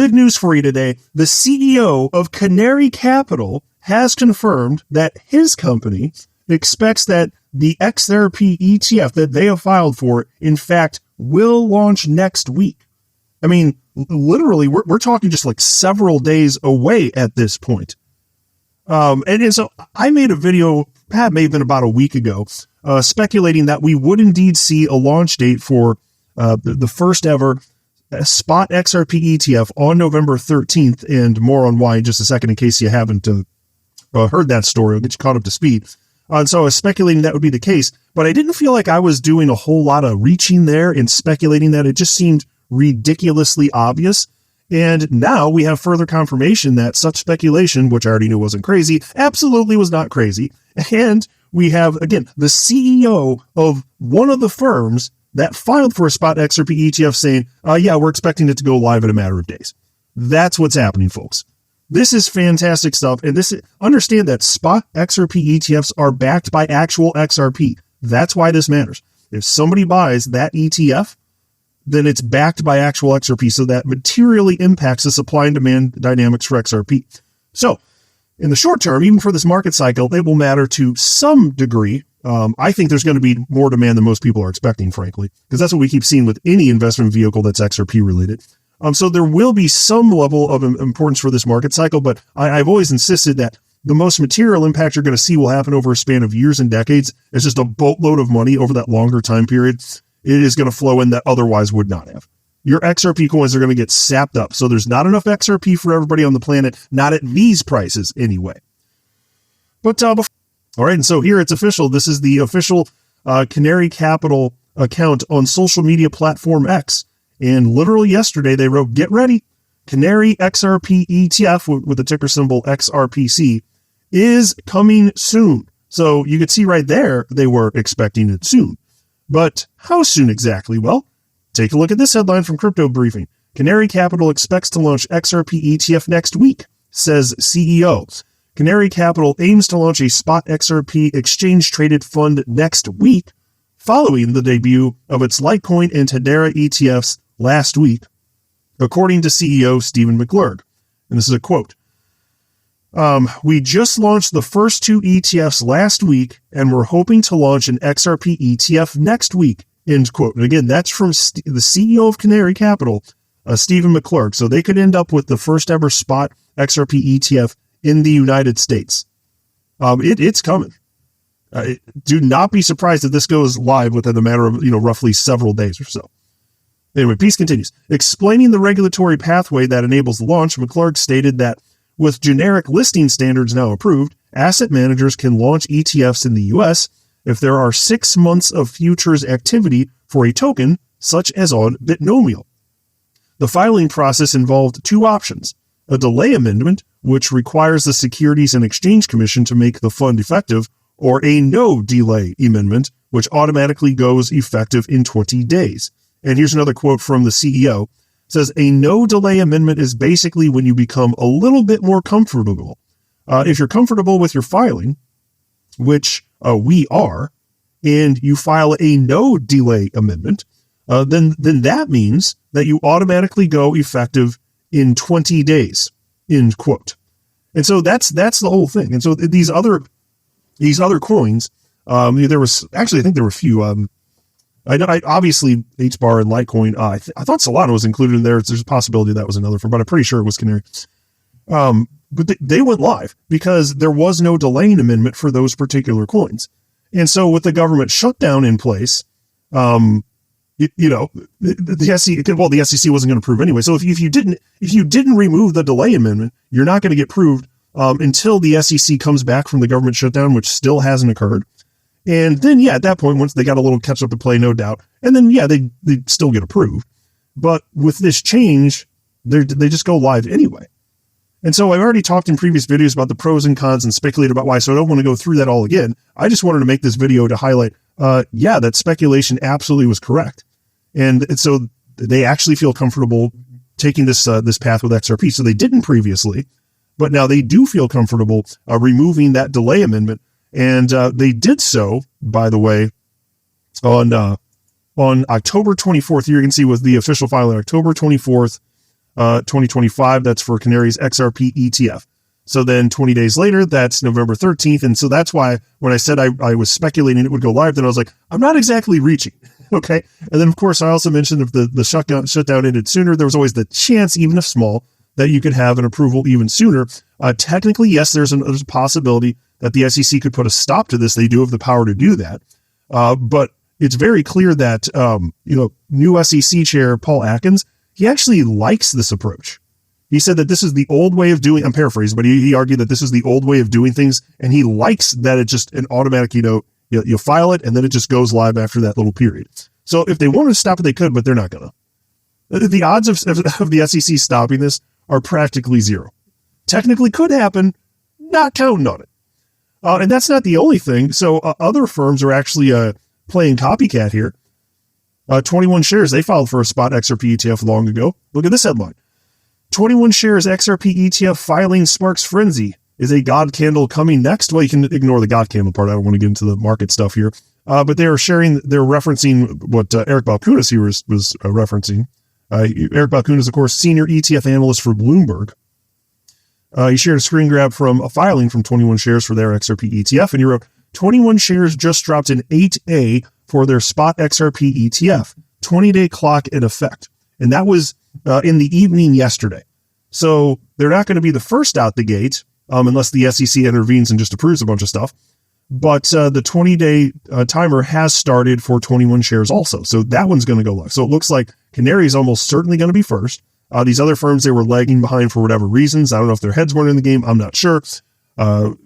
Good news for you today. The CEO of Canary Capital has confirmed that his company expects that the XRP ETF that they have filed for, in fact, will launch next week. I mean, literally, we're talking just like several days away at this point. And so I made a video, that may have been about a week ago, speculating that we would indeed see a launch date for the first ever spot XRP ETF on November 13th, and more on why in just a second in case you haven't heard that story. I'll get you caught up to speed. And so I was speculating that would be the case, but I didn't feel like I was doing a whole lot of reaching there and speculating that. It just seemed ridiculously obvious. And now we have further confirmation that such speculation, which I already knew wasn't crazy, absolutely was not crazy. And we have, again, the CEO of one of the firms that filed for a spot XRP ETF saying, yeah, we're expecting it to go live in a matter of days. That's what's happening, folks. This is fantastic stuff. And understand that spot XRP ETFs are backed by actual XRP. That's why this matters. If somebody buys that ETF, then it's backed by actual XRP. So that materially impacts the supply and demand dynamics for XRP. So in the short term, even for this market cycle, it will matter to some degree. I think there's going to be more demand than most people are expecting, frankly, because that's what we keep seeing with any investment vehicle that's XRP related. So there will be some level of importance for this market cycle, but I've always insisted that the most material impact you're going to see will happen over a span of years and decades. It's just a boatload of money over that longer time period. It is going to flow in that otherwise would not have. Your XRP coins are going to get sapped up. So there's not enough XRP for everybody on the planet, not at these prices anyway. But all right, and so here it's official. This is the official Canary Capital account on social media platform X. And literally yesterday they wrote, get ready, Canary XRP ETF with the ticker symbol XRPC is coming soon. So you could see right there, they were expecting it soon. But how soon exactly? Well, take a look at this headline from Crypto Briefing. Canary Capital expects to launch XRP ETF next week, says CEO. Canary Capital aims to launch a spot XRP exchange-traded fund next week, following the debut of its Litecoin and Hedera ETFs last week, according to CEO Stephen McClurg. And this is a quote. We just launched the first two ETFs last week, and we're hoping to launch an XRP ETF next week, end quote. And again, that's from the CEO of Canary Capital, Stephen McClurg. So they could end up with the first ever spot XRP ETF in the United States. It's coming. Do not be surprised if this goes live within a matter of, roughly several days or so. Anyway, piece continues. Explaining the regulatory pathway that enables the launch, McClurg stated that with generic listing standards now approved, asset managers can launch ETFs in the U.S. if there are 6 months of futures activity for a token, such as on Bitnomial. The filing process involved two options: a delay amendment, which requires the Securities and Exchange Commission to make the fund effective, or a no delay amendment, which automatically goes effective in 20 days. And here's another quote from the CEO. It says, a no delay amendment is basically when you become a little bit more comfortable. If you're comfortable with your filing, which we are, and you file a no delay amendment, then that means that you automatically go effective in 20 days, end quote. And so that's the whole thing. And so these other coins, I think there were a few. I obviously HBAR and Litecoin. I thought Solana was included in there. There's a possibility that was another firm, but I'm pretty sure it was Canary. But they went live because there was no delaying amendment for those particular coins. And so with the government shutdown in place, the SEC wasn't going to approve anyway. So if you didn't remove the delay amendment, you're not going to get approved until the SEC comes back from the government shutdown, which still hasn't occurred. And then, at that point, once they got a little catch up to play, no doubt. And then, they still get approved. But with this change, they just go live anyway. And so I've already talked in previous videos about the pros and cons and speculated about why, so I don't want to go through that all again. I just wanted to make this video to highlight, that speculation absolutely was correct. And so they actually feel comfortable taking this path with XRP. So they didn't previously, but now they do feel comfortable removing that delay amendment. And they did so, by the way, on October 24th. You can see with the official filing, October 24th, 2025. That's for Canary's XRP ETF. So then 20 days later, that's November 13th. And so that's why when I said I was speculating it would go live, then I was like, I'm not exactly reaching. Okay. And then, of course, I also mentioned if the shutdown ended sooner, there was always the chance, even if small, that you could have an approval even sooner. Technically, yes, there's a possibility that the SEC could put a stop to this. They do have the power to do that. But it's very clear that, new SEC chair Paul Atkins, he actually likes this approach. He said that this is the old way of doing, I'm paraphrasing, but he argued that this is the old way of doing things. And he likes that it's just an automatic, you file it and then it just goes live after that little period. So if they wanted to stop it, they could, but they're not going to. The odds of the SEC stopping this are practically zero. Technically could happen, not counting on it. And that's not the only thing. So other firms are actually playing copycat here. 21 Shares, they filed for a spot XRP ETF long ago. Look at this headline. 21 Shares XRP ETF filing sparks frenzy. Is a God candle coming next? Well, you can ignore the God candle part. I don't want to get into the market stuff here. But they're referencing what Eric Balchunas here was referencing. Eric Balchunas, of course, senior ETF analyst for Bloomberg. He shared a screen grab from a filing from 21 Shares for their XRP ETF, and he wrote, 21 Shares just dropped an 8A for their spot XRP ETF, 20-day clock in effect. And that was in the evening yesterday. So they're not going to be the first out the gate, unless the SEC intervenes and just approves a bunch of stuff. But the 20-day timer has started for 21 Shares also. So that one's going to go live. So it looks like Canary is almost certainly going to be first. These other firms, they were lagging behind for whatever reasons. I don't know if their heads weren't in the game. I'm not sure. But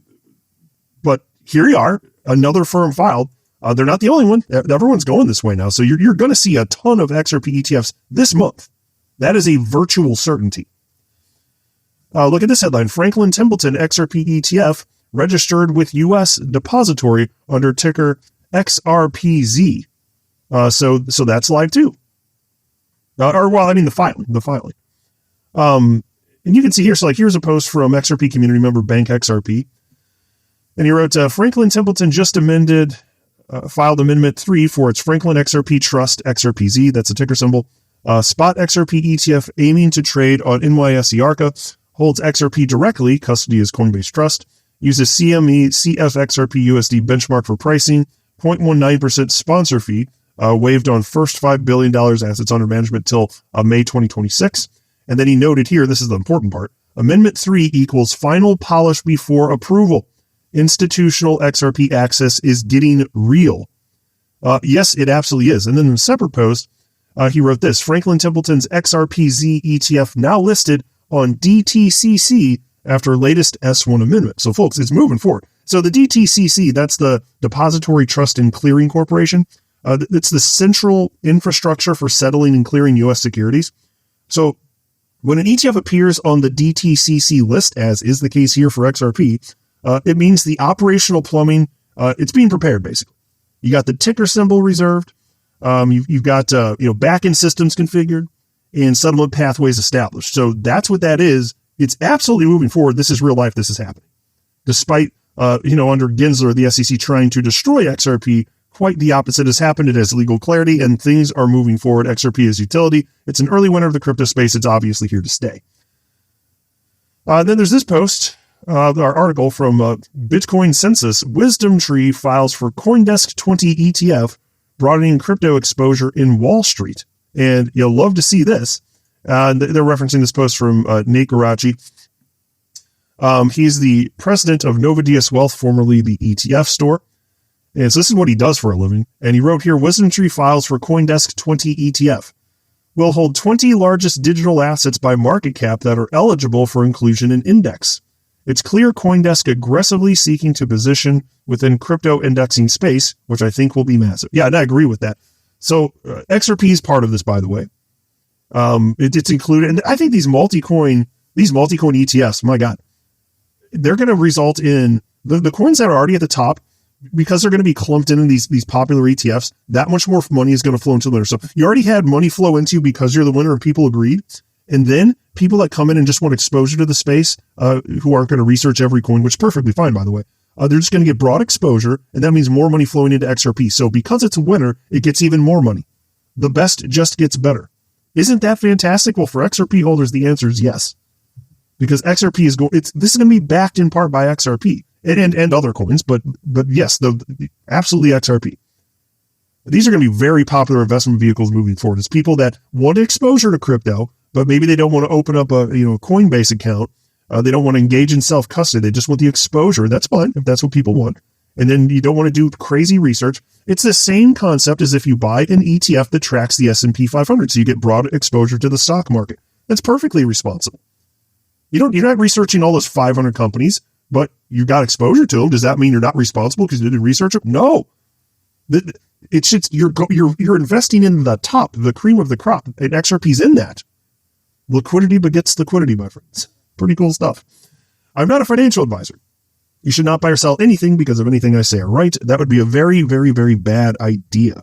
here you are. Another firm filed. They're not the only one. Everyone's going this way now. So you're going to see a ton of XRP ETFs this month. That is a virtual certainty. Look at this headline. Franklin Templeton XRP ETF registered with U.S. Depository under ticker XRPZ. So that's live too. The filing. And you can see here, so here's a post from XRP community member Bank XRP. And he wrote, Franklin Templeton just filed Amendment 3 for its Franklin XRP Trust XRPZ, that's a ticker symbol, spot XRP ETF aiming to trade on NYSE Arca, holds XRP directly, custody is Coinbase Trust, uses CME CFXRP USD benchmark for pricing, 0.19% sponsor fee, waived on first $5 billion assets under management till May 2026. And then he noted here, this is the important part, Amendment 3 equals final polish before approval. Institutional XRP access is getting real. Yes, it absolutely is. And then in a separate post, he wrote this, Franklin Templeton's XRPZ ETF now listed on DTCC after latest S1 amendment. So folks, it's moving forward. So the DTCC, that's the Depository Trust and Clearing Corporation. It's the central infrastructure for settling and clearing U.S. securities. So when an ETF appears on the DTCC list, as is the case here for XRP, it means the operational plumbing, it's being prepared, basically. You got the ticker symbol reserved. You've got, back-end systems configured and settlement pathways established. So that's what that is. It's absolutely moving forward. This is real life. This is happening. Despite, under Gensler, the SEC trying to destroy XRP, quite the opposite has happened. It has legal clarity and things are moving forward. XRP is utility. It's an early winner of the crypto space. It's obviously here to stay. Then there's this post. Our article from Bitcoin Census, Wisdom Tree files for CoinDesk 20 ETF, broadening crypto exposure in Wall Street. And you'll love to see this. They're referencing this post from Nate Garachi. He's the president of Nova DS Wealth, formerly the ETF store. And so this is what he does for a living. And he wrote here, Wisdom Tree files for CoinDesk 20 ETF. Will hold 20 largest digital assets by market cap that are eligible for inclusion in index. It's clear CoinDesk aggressively seeking to position within crypto indexing space, which I think will be massive. Yeah, and I agree with that. So XRP is part of this, by the way. It's included. And I think these multi-coin ETFs, my God, they're going to result in the coins that are already at the top, because they're going to be clumped into these popular ETFs, that much more money is going to flow into the winner. So you already had money flow into you because you're the winner and people agreed. And then people that come in and just want exposure to the space, who aren't going to research every coin, which is perfectly fine, by the way, they're just going to get broad exposure. And that means more money flowing into XRP. So because it's a winner, it gets even more money. The best just gets better. Isn't that fantastic? Well, for XRP holders, the answer is yes, because XRP is this is going to be backed in part by XRP and other coins, but yes, absolutely XRP. These are going to be very popular investment vehicles moving forward. It's people that want exposure to crypto, but maybe they don't want to open up a Coinbase account. They don't want to engage in self-custody. They just want the exposure. That's fine if that's what people want. And then you don't want to do crazy research. It's the same concept as if you buy an ETF that tracks the S&P 500, so you get broad exposure to the stock market. That's perfectly responsible. You're not researching all those 500 companies, but you got exposure to them. Does that mean you're not responsible because you didn't research them? No. It's just you're investing in the top, the cream of the crop, and XRP's in that. Liquidity begets liquidity, my friends. Pretty cool stuff. I'm not a financial advisor. You should not buy or sell anything because of anything I say or write. That would be a very, very, very bad idea.